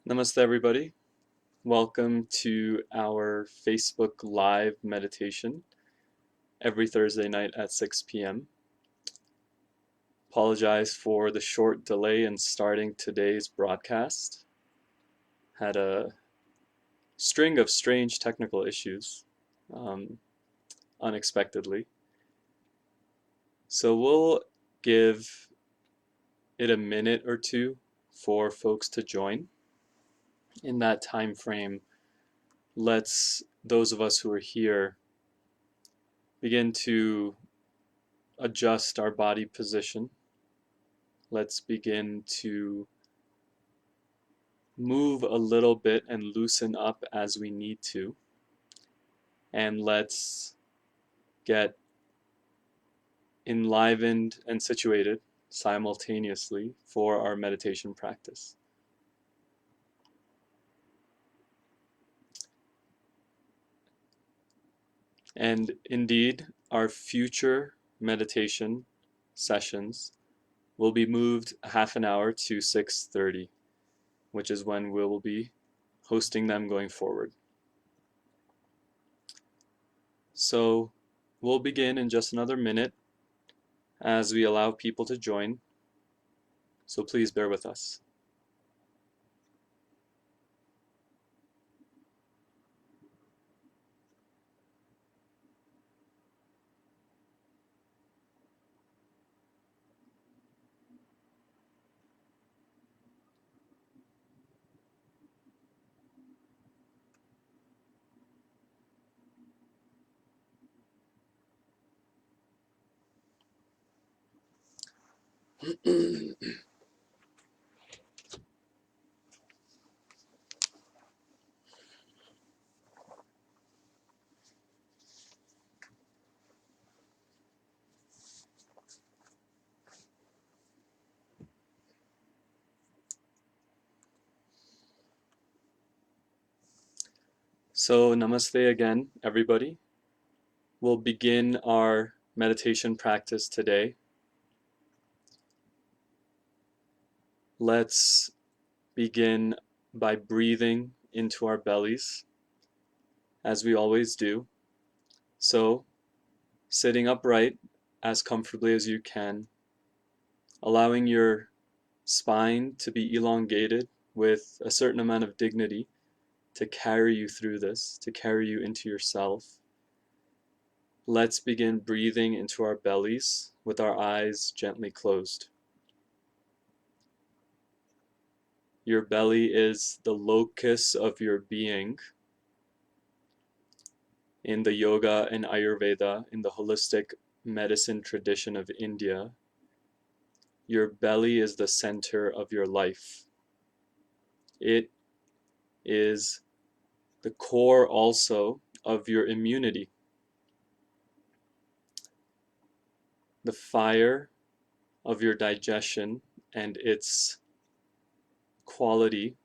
Namaste, everybody. Welcome to our Facebook Live meditation every Thursday night at 6 p.m. Apologize for the short delay in starting today's broadcast. Had a string of strange technical issues um, unexpectedly. So we'll give it a minute or two for folks to join. In that time frame, those of us who are here begin to adjust our body position. Let's begin to move a little bit and loosen up as we need to. And let's get enlivened and situated simultaneously for our meditation practice. And indeed, our future meditation sessions will be moved half an hour to 6:30, which is when we will be hosting them going forward. So we'll begin in just another minute as we allow people to join. So please bear with us. So namaste again, everybody. We'll begin our meditation practice today. Let's begin by breathing into our bellies, as we always do. So, sitting upright as comfortably as you can, allowing your spine to be elongated with a certain amount of dignity to carry you through this, to carry you into yourself. Let's begin breathing into our bellies with our eyes gently closed. Your belly is the locus of your being. In the yoga and Ayurveda, in the holistic medicine tradition of India, your belly is the center of your life. It is the core also of your immunity. The fire of your digestion and its quality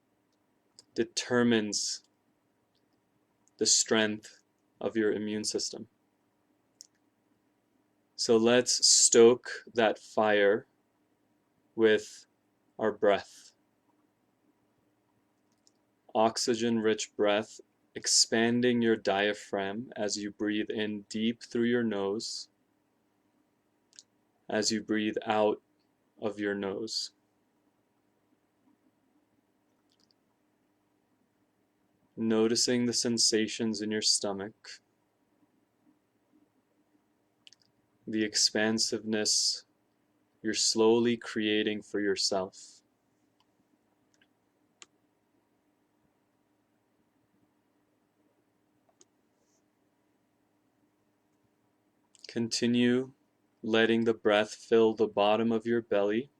determines the strength of your immune system. So let's stoke that fire with our breath. Oxygen-rich breath, expanding your diaphragm as you breathe in deep through your nose, as you breathe out of your nose. Noticing the sensations in your stomach, the expansiveness you're slowly creating for yourself. Continue letting the breath fill the bottom of your belly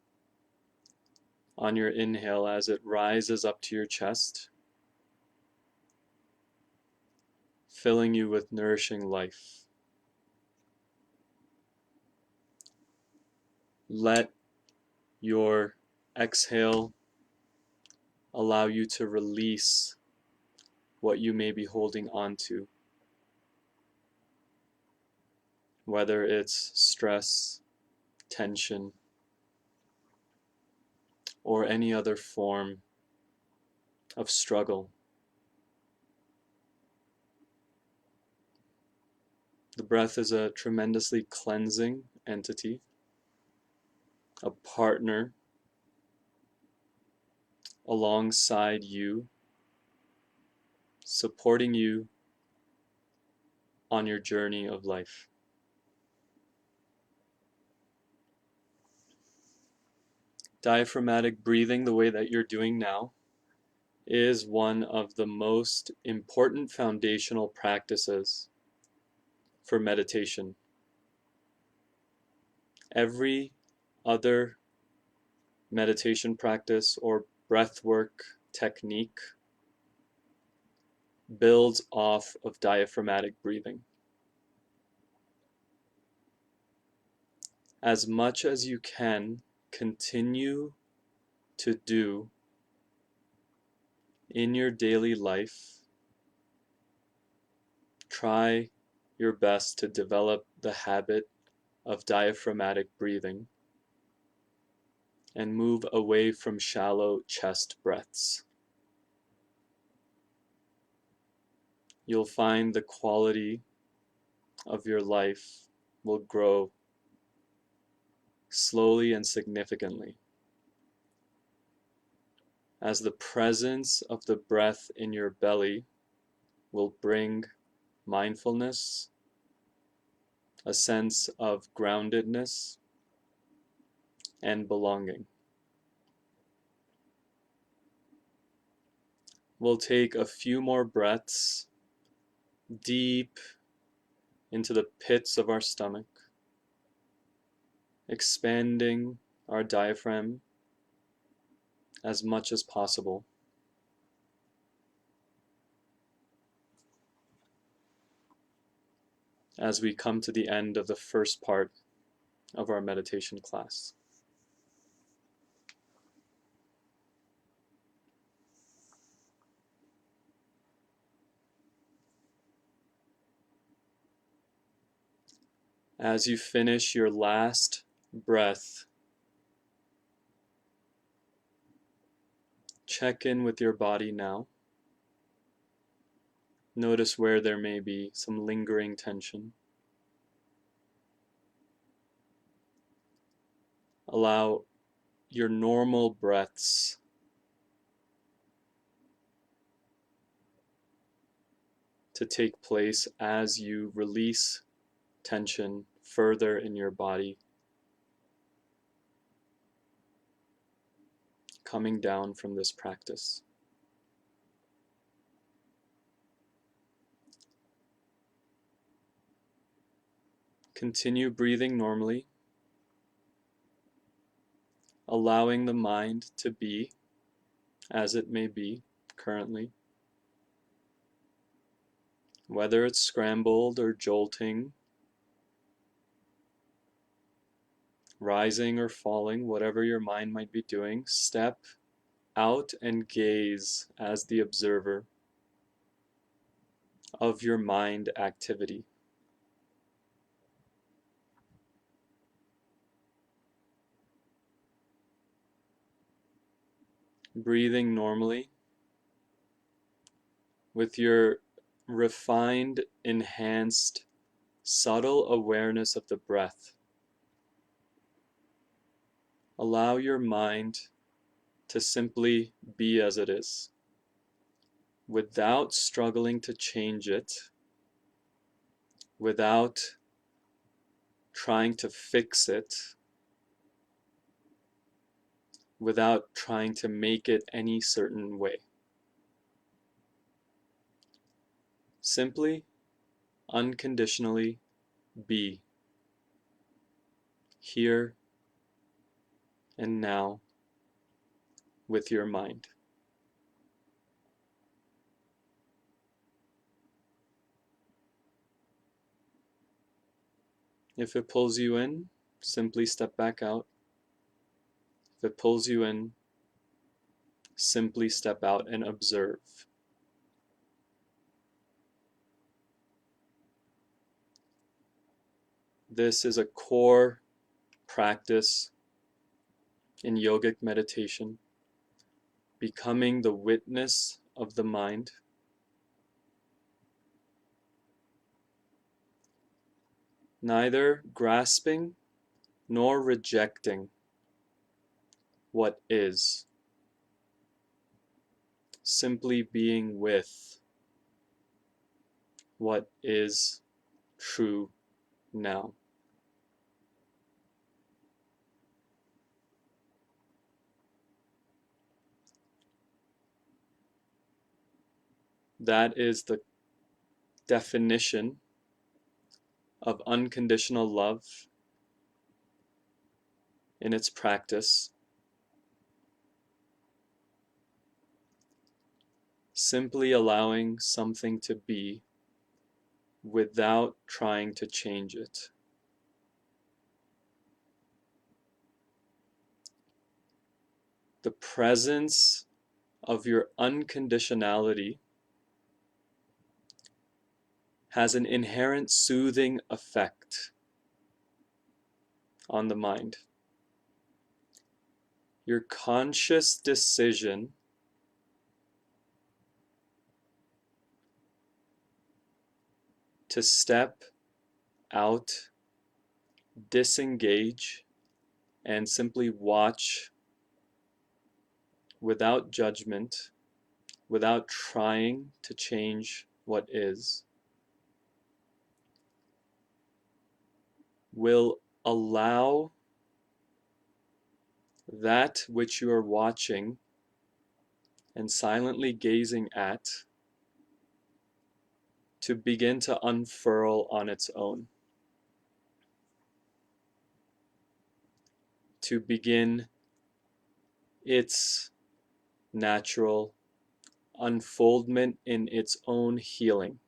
on your inhale as it rises up to your chest, filling you with nourishing life. Let your exhale allow you to release what you may be holding on to, whether it's stress, tension, or any other form of struggle. The breath is a tremendously cleansing entity, a partner alongside you, supporting you on your journey of life. Diaphragmatic breathing, the way that you're doing now, is one of the most important foundational practices for meditation. Every other meditation practice or breathwork technique builds off of diaphragmatic breathing. As much as you can, continue to do in your daily life. Try your best to develop the habit of diaphragmatic breathing and move away from shallow chest breaths. You'll find the quality of your life will grow slowly and significantly as the presence of the breath in your belly will bring mindfulness, a sense of groundedness, and belonging. We'll take a few more breaths deep into the pits of our stomach, expanding our diaphragm as much as possible. As we come to the end of the first part of our meditation class. As you finish your last breath, check in with your body now. Notice where there may be some lingering tension. Allow your normal breaths to take place as you release tension further in your body, coming down from this practice. Continue breathing normally, allowing the mind to be as it may be currently, whether it's scrambled or jolting, rising or falling, whatever your mind might be doing. Step out and gaze as the observer of your mind activity. Breathing normally with your refined, enhanced, subtle awareness of the breath. Allow your mind to simply be as it is, without struggling to change it, without trying to fix it, without trying to make it any certain way. Simply, unconditionally be here and now with your mind. If it pulls you in, simply step back out. If it pulls you in, simply step out and observe. This is a core practice in yogic meditation. becoming the witness of the mind, neither grasping nor rejecting what is, simply being with what is true now. That is the definition of unconditional love in its practice. Simply allowing something to be without trying to change it. The presence of your unconditionality has an inherent soothing effect on the mind. Your conscious decision to step out, disengage, and simply watch without judgment, without trying to change what is, will allow that which you are watching and silently gazing at to begin to unfurl on its own, to begin its natural unfoldment in its own healing.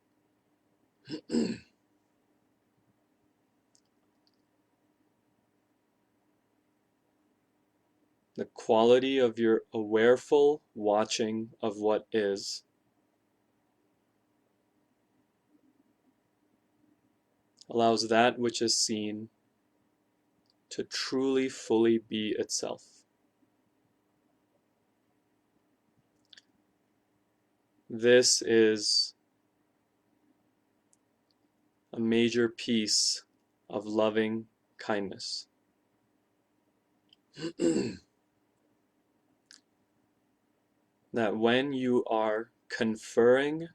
The quality of your awareful watching of what is allows that which is seen to truly fully be itself. This is a major piece of loving kindness. That when you are conferring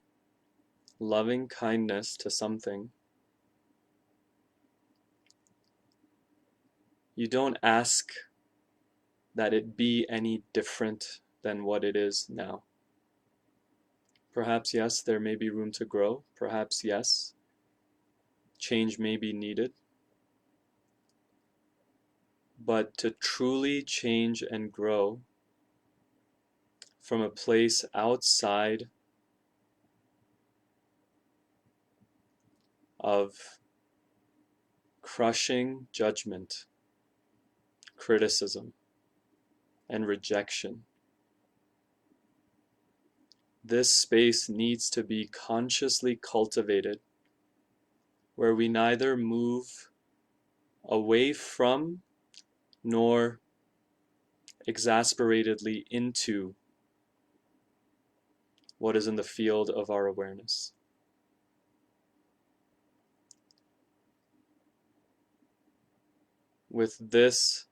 loving kindness to something, you don't ask that it be any different than what it is now. Perhaps, yes, there may be room to grow. Perhaps, yes, change may be needed. But to truly change and grow from a place outside of crushing judgment, criticism, and rejection, this space needs to be consciously cultivated, where we neither move away from nor exasperatedly into what is in the field of our awareness. With this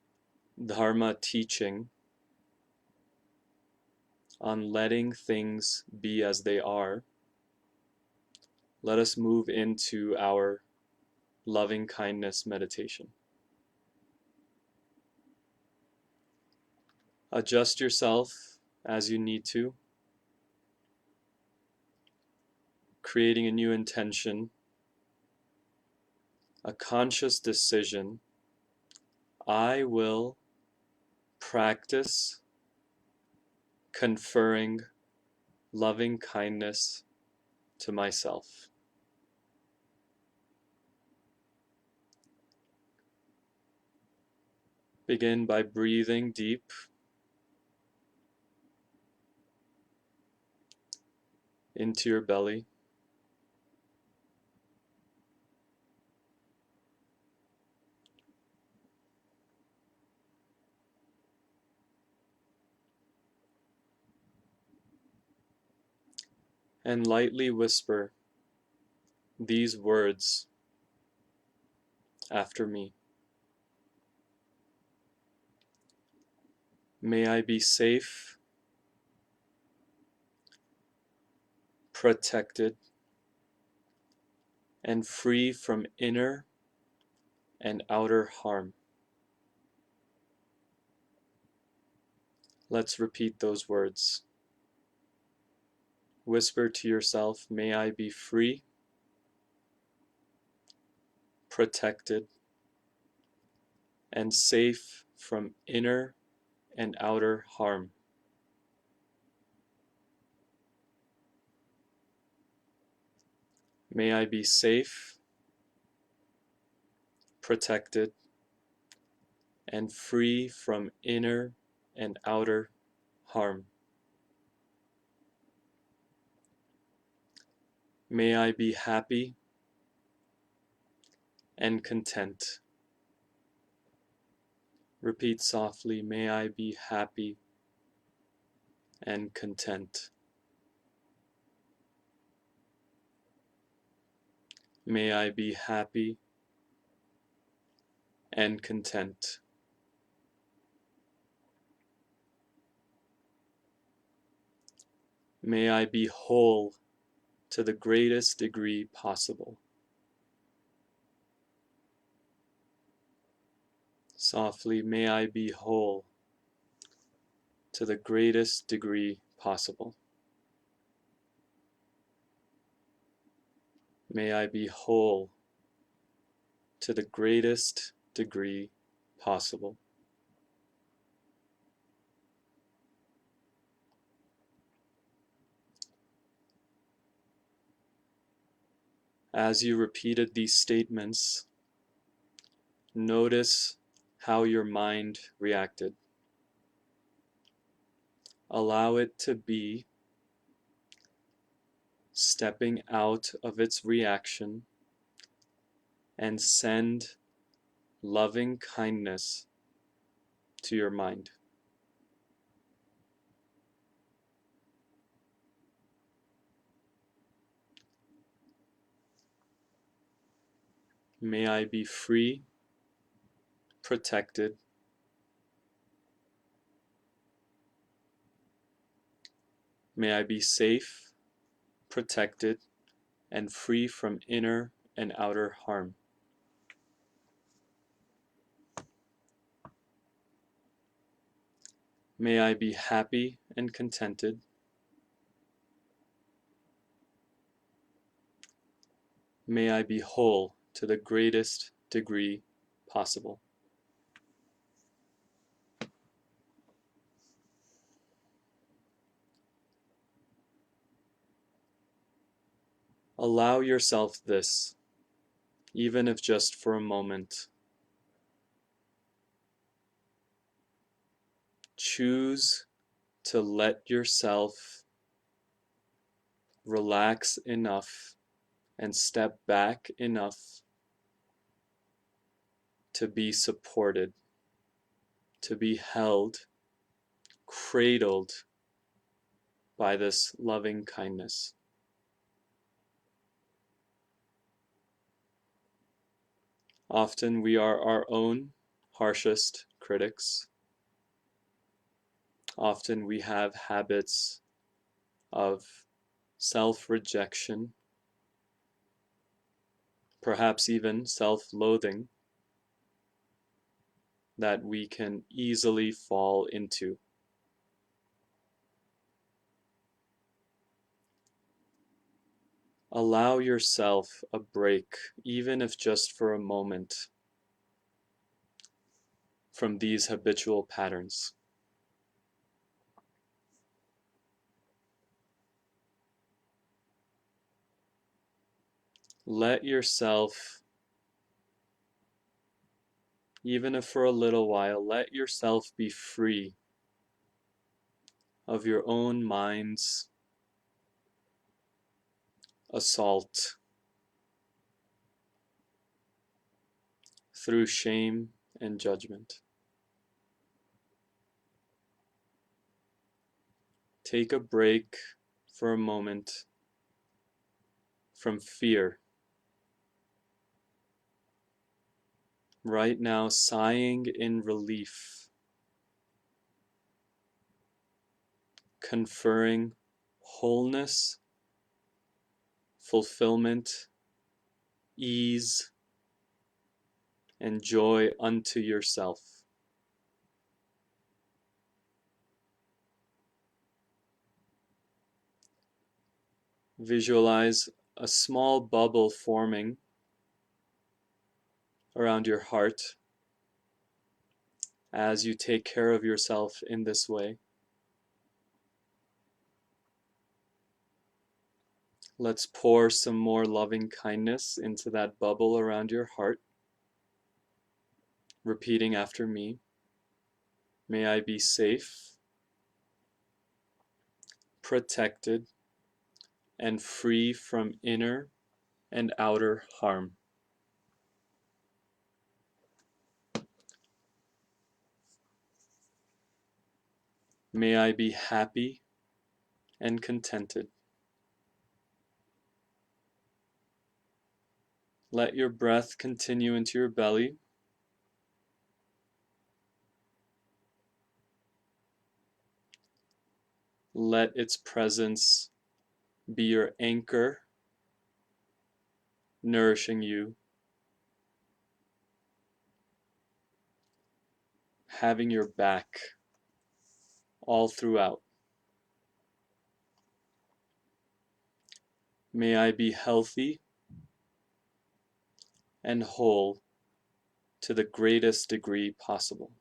Dharma teaching on letting things be as they are, let us move into our loving kindness meditation. Adjust yourself as you need to, creating a new intention, a conscious decision. I will practice conferring loving kindness to myself. Begin by breathing deep into your belly. and lightly whisper these words after me. May I be safe, protected, and free from inner and outer harm. Let's repeat those words. Whisper to yourself, may I be free, protected, and safe from inner and outer harm. May I be safe, protected, and free from inner and outer harm. May I be happy and content. Repeat softly, may I be happy and content. May I be happy and content. May I be whole to the greatest degree possible. Softly, may I be whole to the greatest degree possible. May I be whole to the greatest degree possible. As you repeated these statements, notice how your mind reacted. Allow it to be stepping out of its reaction and send loving kindness to your mind. May I be free, protected, may I be safe, protected, and free from inner and outer harm. May I be happy and contented. May I be whole to the greatest degree possible. Allow yourself this, even if just for a moment. Choose to let yourself relax enough and step back enough to be supported, to be held, cradled by this loving kindness. Often we are our own harshest critics. Often we have habits of self-rejection, perhaps even self-loathing, that we can easily fall into. Allow yourself a break, even if just for a moment, from these habitual patterns. Let yourself, even if for a little while, let yourself be free of your own mind's assault through shame and judgment. Take a break for a moment from fear. Right now, sighing in relief, conferring wholeness, fulfillment, ease, and joy unto yourself. Visualize a small bubble forming around your heart as you take care of yourself in this way. Let's pour some more loving kindness into that bubble around your heart, repeating after me. May I be safe, protected, and free from inner and outer harm. May I be happy and contented. Let your breath continue into your belly. Let its presence be your anchor, nourishing you, having your back all throughout. May I be healthy and whole to the greatest degree possible.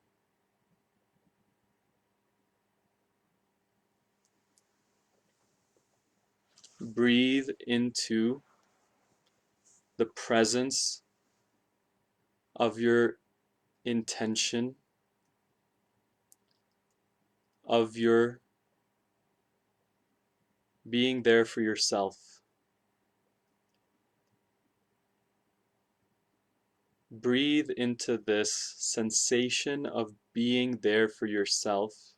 Breathe into the presence of your intention, of your being there for yourself. Breathe into this sensation of being there for yourself.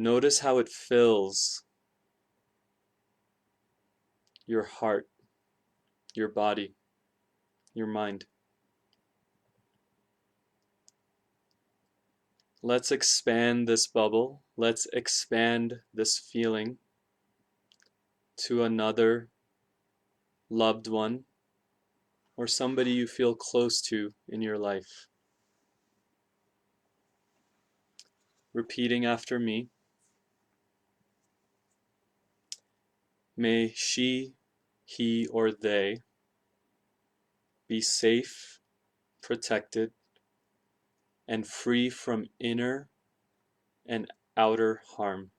Notice how it fills your heart, your body, your mind. Let's expand this bubble. Let's expand this feeling to another loved one or somebody you feel close to in your life. Repeating after me. May she, he, or they be safe, protected, and free from inner and outer harm.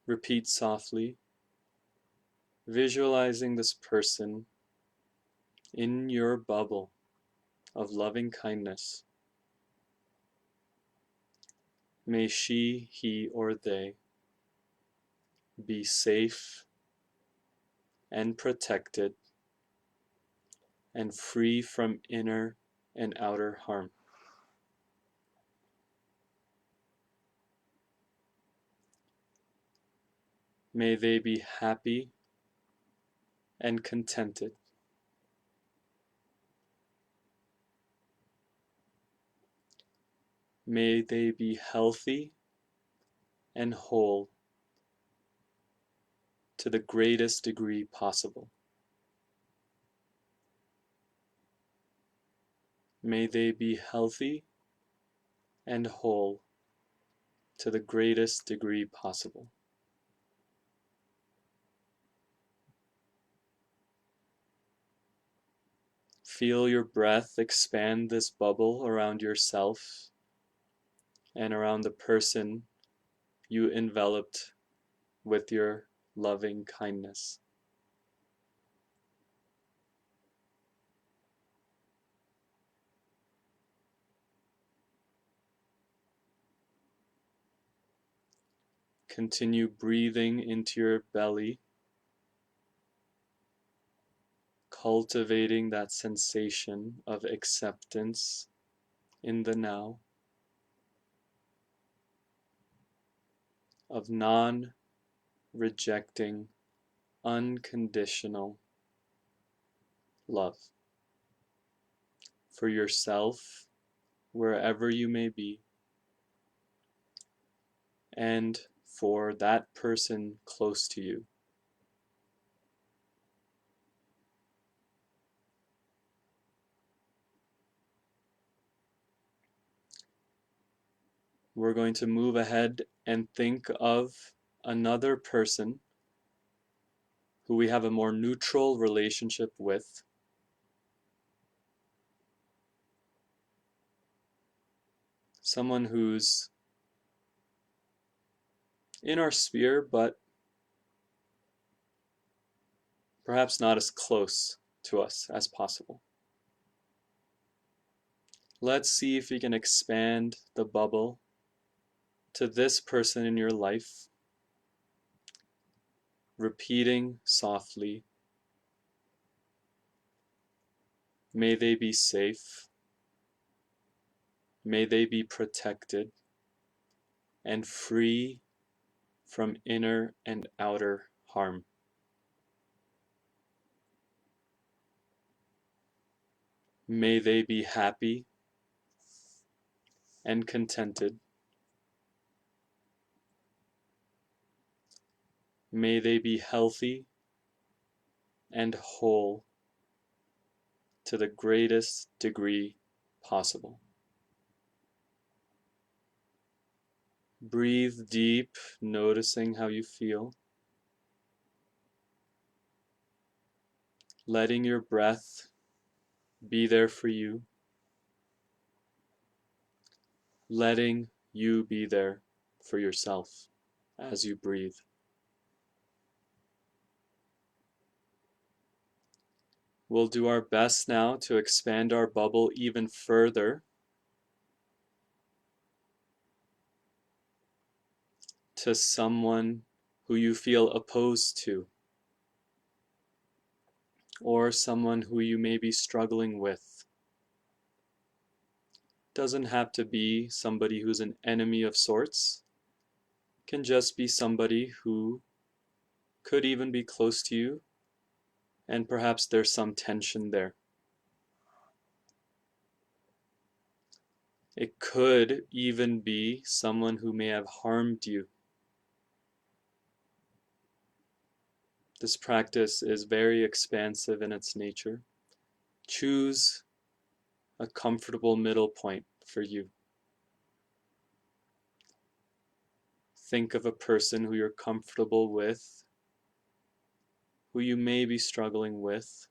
Repeat softly, visualizing this person in your bubble of loving kindness. May she, he, or they be safe and protected and free from inner and outer harm. May they be happy and contented. May they be healthy and whole to the greatest degree possible. May they be healthy and whole to the greatest degree possible. Feel your breath expand this bubble around yourself and around the person you enveloped with your loving kindness. Continue breathing into your belly, cultivating that sensation of acceptance in the now. of non-rejecting, unconditional love for yourself, wherever you may be, and for that person close to you. We're going to move ahead and think of another person who we have a more neutral relationship with. Someone who's in our sphere, but perhaps not as close to us as possible. Let's see if we can expand the bubble to this person in your life, repeating softly, may they be safe, may they be protected, and free from inner and outer harm. May they be happy and contented. May they be healthy and whole to the greatest degree possible. Breathe deep, noticing how you feel. Letting your breath be there for you. Letting you be there for yourself as you breathe. We'll do our best now to expand our bubble even further to someone who you feel opposed to, or someone who you may be struggling with. Doesn't have to be somebody who's an enemy of sorts. Can just be somebody who could even be close to you, and perhaps there's some tension there. It could even be someone who may have harmed you. This practice is very expansive in its nature. Choose a comfortable middle point for you. Think of a person who you're comfortable with, who you may be struggling with,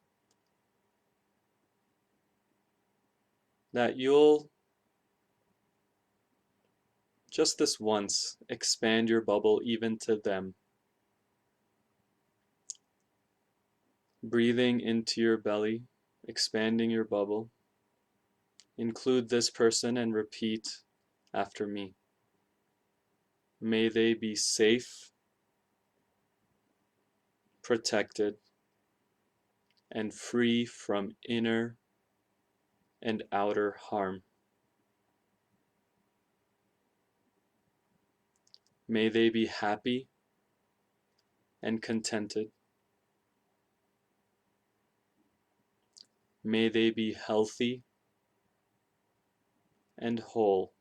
that you'll just this once expand your bubble even to them. Breathing into your belly, expanding your bubble. Include this person and repeat after me. May they be safe, protected, and free from inner and outer harm. May they be happy and contented. May they be healthy and whole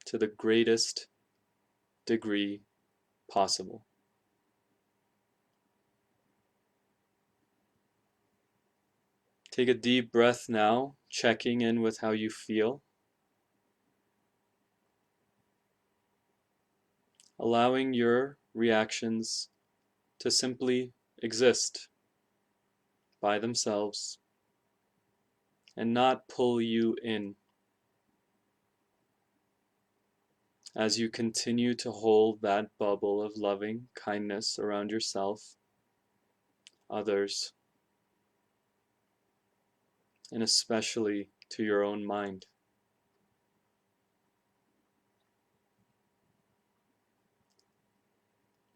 to the greatest degree possible. Take a deep breath now, checking in with how you feel. Allowing your reactions to simply exist by themselves and not pull you in. As you continue to hold that bubble of loving kindness around yourself, others, and especially to your own mind.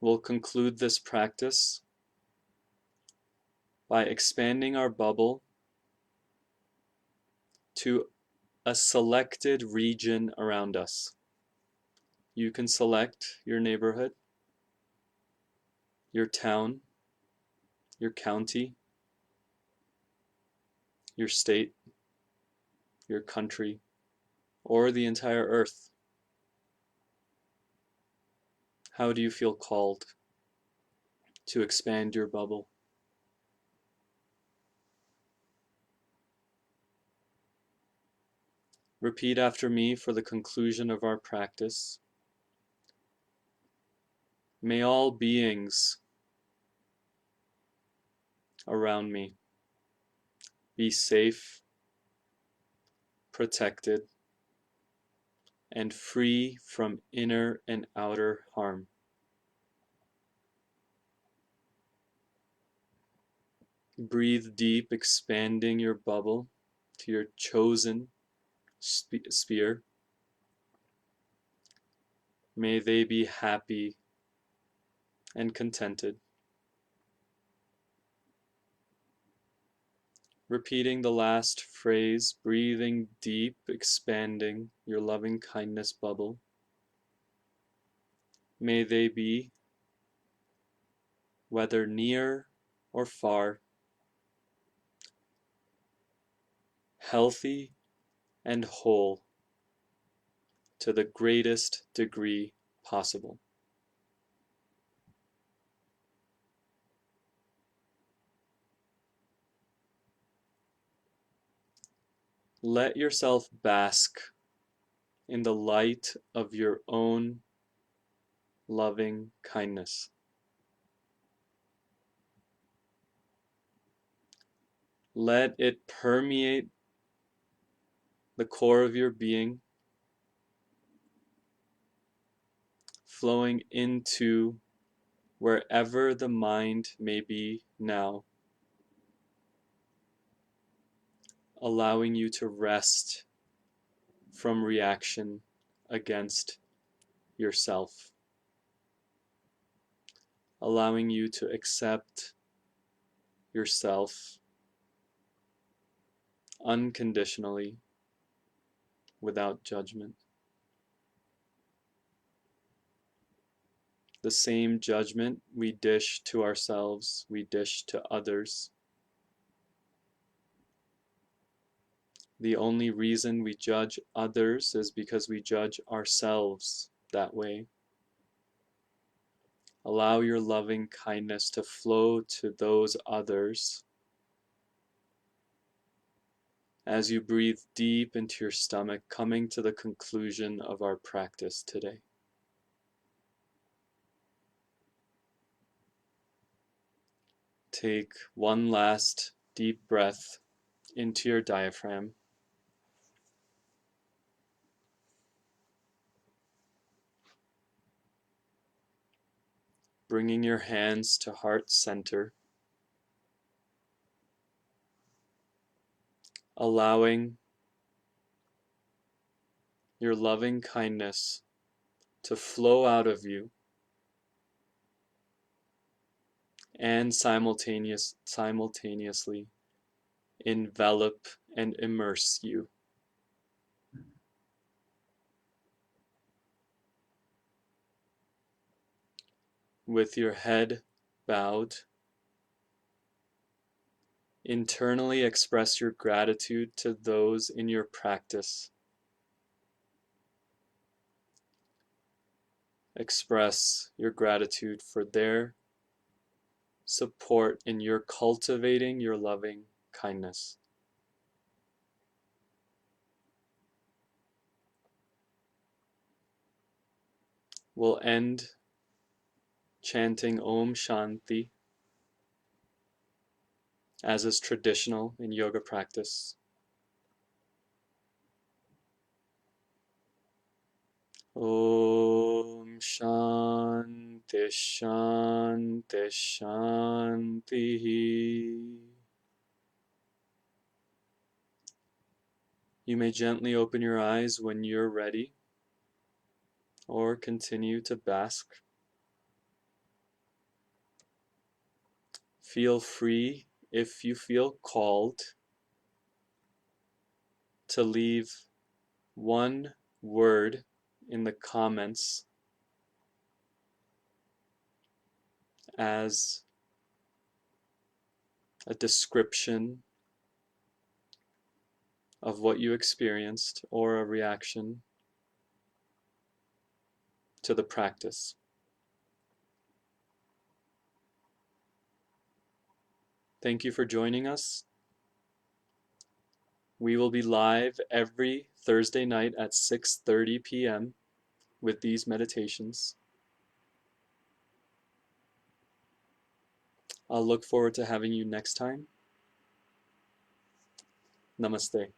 We'll conclude this practice by expanding our bubble to a selected region around us. You can select your neighborhood, your town, your county, your state, your country, or the entire earth. How do you feel called to expand your bubble? Repeat after me for the conclusion of our practice. May all beings around me be safe, protected, and free from inner and outer harm. Breathe deep, expanding your bubble to your chosen sphere. May they be happy and contented. Repeating the last phrase, breathing deep, expanding your loving kindness bubble. May they be, whether near or far, healthy and whole to the greatest degree possible. Let yourself bask in the light of your own loving kindness. Let it permeate the core of your being, flowing into wherever the mind may be now, allowing you to rest from reaction against yourself, allowing you to accept yourself unconditionally without judgment. The same judgment we dish to ourselves, we dish to others. The only reason we judge others is because we judge ourselves that way. Allow your loving kindness to flow to those others as you breathe deep into your stomach, coming to the conclusion of our practice today. Take one last deep breath into your diaphragm. Bringing your hands to heart center. Allowing your loving kindness to flow out of you and simultaneously envelop and immerse you. With your head bowed, internally express your gratitude to those in your practice. Express your gratitude for their support in your cultivating your loving kindness. We'll end chanting Om Shanti, as is traditional in yoga practice. Om Shanti Shanti Shanti. You may gently open your eyes when you're ready, or continue to bask. Feel free, if you feel called, to leave one word in the comments as a description of what you experienced or a reaction to the practice. Thank you for joining us. We will be live every Thursday night at 6:30 p.m. with these meditations. I'll look forward to having you next time. Namaste.